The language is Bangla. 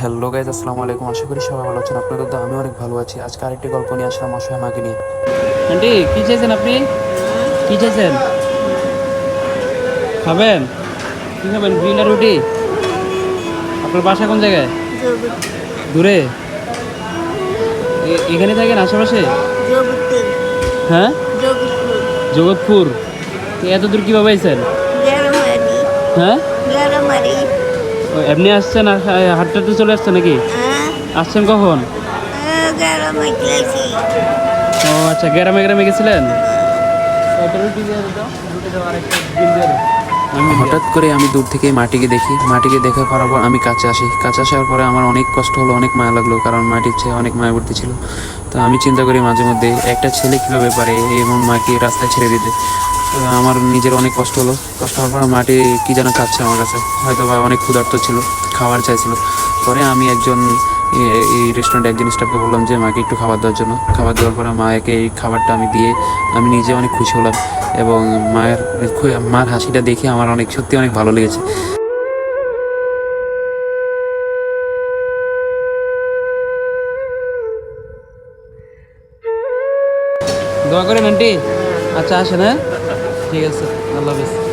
হ্যালো গাইজ, আসসালামু আলাইকুম। আশা করি সবাই ভালো আছেন। আপনাদের তো আমি অনেক ভালো আছি। আজকে আরেকটি গল্প নিয়ে আসলাম অসহায় মাকে নিয়ে। আন্টি কি চাইছেন আপনি? কি চাইছেন? খাবেন? কি খাবেন, গ্রিল না রুটি? আপনার বাসা কোন জায়গায়? দূরে? এখানে থাকেন আশেপাশে? হ্যাঁ, জগৎপুর। তো এত দূর কিভাবে আইছেন? হ্যাঁ, ও এমনি আসছেন আর হাঁটতে চলে আসছেন নাকি? আসছেন কখন? ও আচ্ছা, গ্রামে গ্রামে গেছিলেন? একটা রুটি দিয়ে দিত, রুটি দাও আর একটা গ্রিল দিয়ে দাও। হঠাৎ করে আমি দূর থেকে মাটিকে দেখি। মাটিকে দেখা করার পর আমি কাছে আসি। কাছে আসার পরে আমার অনেক কষ্ট হলো, অনেক মায়া লাগলো, কারণ মাটির চেয়ে অনেক মায়াবর্তী ছিল। তো আমি চিন্তা করি মাঝে মধ্যে একটা ছেলে কীভাবে পারে এমন মাকে রাস্তায় ছেড়ে দিতে। তো আমার নিজের অনেক কষ্ট হলো। কষ্ট হওয়ার পর মাটি কী যেন চাচ্ছে আমার কাছে, হয়তো বা অনেক ক্ষুধার্ত ছিল, খাবার চাইছিল। পরে আমি এই রেস্টুরেন্টে একজন স্টাফকে বললাম যে মাকে একটু খাবার দেওয়ার জন্য। খাবার দেওয়ার পরে মাকে এই খাবারটা আমি দিয়ে আমি নিজে অনেক খুশি হলাম। এবং মার হাসিটা দেখে আমার সত্যি অনেক ভালো লেগেছে। দোয়া করেন আন্টি। আচ্ছা আসেন, হ্যাঁ ঠিক আছে, আল্লাহ হাফেজ।